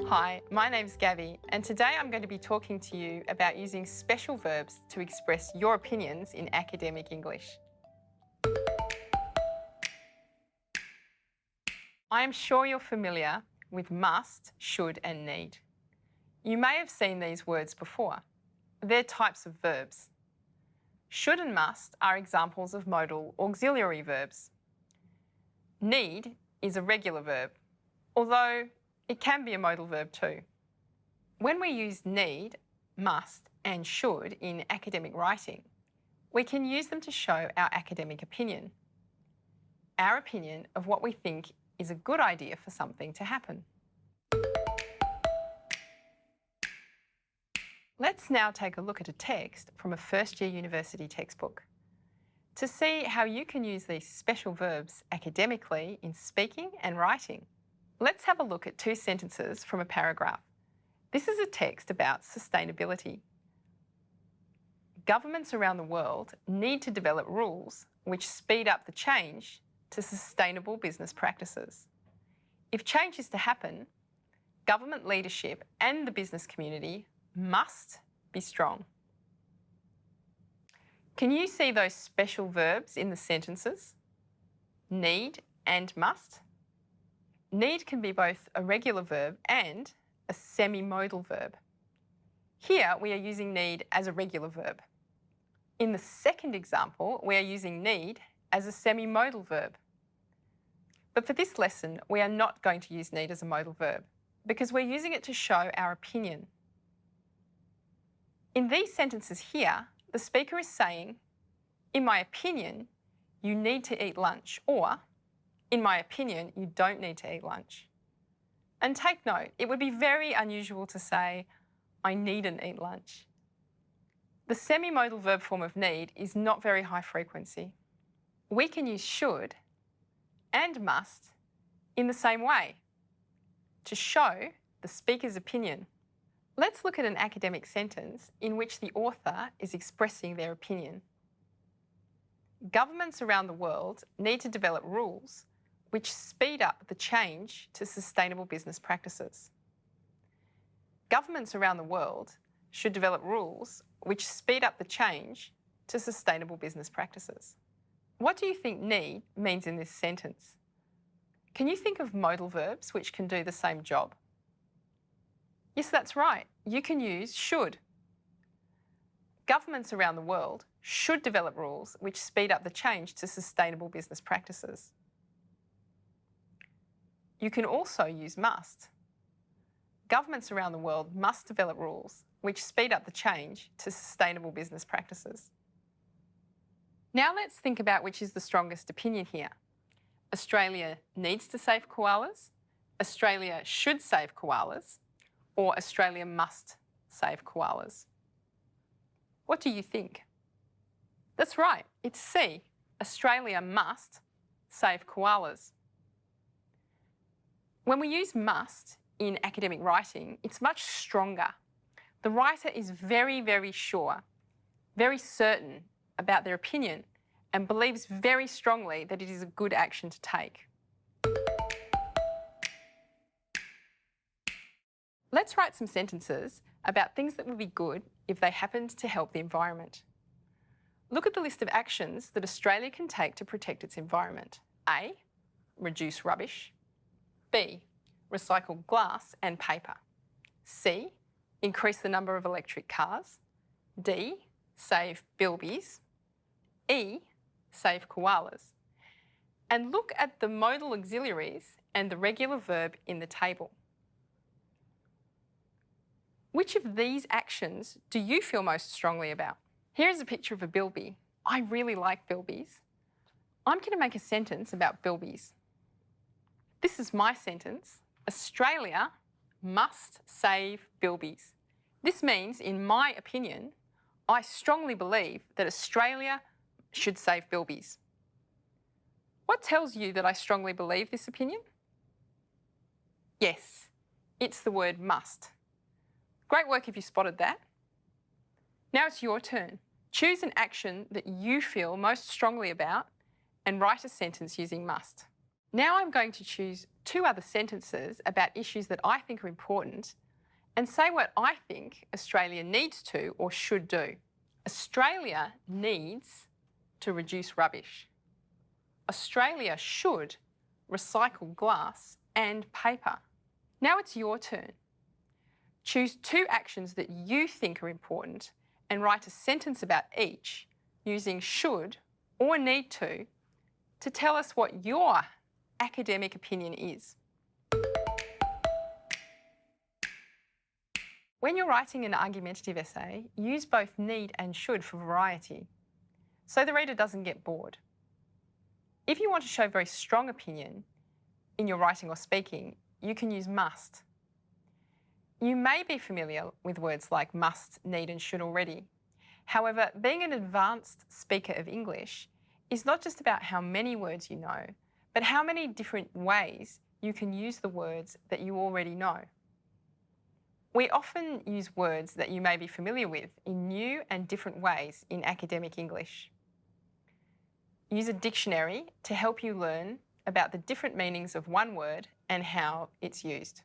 Hi, my name's Gaby, and today I'm going to be talking to you about using special verbs to express your opinions in academic English. I am sure you're familiar with must, should, and need. You may have seen these words before. They're types of verbs. Should and must are examples of modal auxiliary verbs. Need is a regular verb, although it can be a modal verb too. When we use need, must, and should in academic writing, we can use them to show our academic opinion. Our opinion of what we think is a good idea for something to happen. Let's now take a look at a text from a first-year university textbook to see how you can use these special verbs academically in speaking and writing. Let's have a look at two sentences from a paragraph. This is a text about sustainability. Governments around the world need to develop rules which speed up the change to sustainable business practices. If change is to happen, government leadership and the business community must be strong. Can you see those special verbs in the sentences? Need and must. Need can be both a regular verb and a semi-modal verb. Here we are using need as a regular verb. In the second example, we are using need as a semi-modal verb. But for this lesson, we are not going to use need as a modal verb because we're using it to show our opinion. In these sentences here, the speaker is saying, in my opinion, you need to eat lunch, or in my opinion, you don't need to eat lunch. And take note, it would be very unusual to say, I needn't eat lunch. The semi-modal verb form of need is not very high frequency. We can use should and must in the same way to show the speaker's opinion. Let's look at an academic sentence in which the author is expressing their opinion. Governments around the world need to develop rules which speed up the change to sustainable business practices. Governments around the world should develop rules which speed up the change to sustainable business practices. What do you think need means in this sentence? Can you think of modal verbs which can do the same job? Yes, that's right. You can use should. Governments around the world should develop rules which speed up the change to sustainable business practices. You can also use must. Governments around the world must develop rules which speed up the change to sustainable business practices. Now let's think about which is the strongest opinion here. Australia needs to save koalas, Australia should save koalas, or Australia must save koalas. What do you think? That's right, it's C. Australia must save koalas. When we use must in academic writing, it's much stronger. The writer is very, very sure, very certain about their opinion and believes very strongly that it is a good action to take. Let's write some sentences about things that would be good if they happened to help the environment. Look at the list of actions that Australia can take to protect its environment. A, reduce rubbish. B, recycle glass and paper. C, increase the number of electric cars. D, save bilbies. E, save koalas. And look at the modal auxiliaries and the regular verb in the table. Which of these actions do you feel most strongly about? Here is a picture of a bilby. I really like bilbies. I'm going to make a sentence about bilbies. This is my sentence. Australia must save bilbies. This means, in my opinion, I strongly believe that Australia should save bilbies. What tells you that I strongly believe this opinion? Yes, it's the word must. Great work if you spotted that. Now it's your turn. Choose an action that you feel most strongly about and write a sentence using must. Now I'm going to choose 2 other sentences about issues that I think are important and say what I think Australia needs to or should do. Australia needs to reduce rubbish. Australia should recycle glass and paper. Now it's your turn. Choose 2 actions that you think are important and write a sentence about each using should or need to tell us what your academic opinion is. When you're writing an argumentative essay, use both need and should for variety, so the reader doesn't get bored. If you want to show very strong opinion in your writing or speaking, you can use must. You may be familiar with words like must, need and should already. However, being an advanced speaker of English is not just about how many words you know, but how many different ways you can use the words that you already know. We often use words that you may be familiar with in new and different ways in academic English. Use a dictionary to help you learn about the different meanings of one word and how it's used.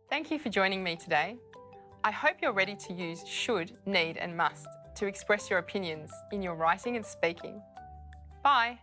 Thank you for joining me today. I hope you're ready to use should, need and must to express your opinions in your writing and speaking. Bye.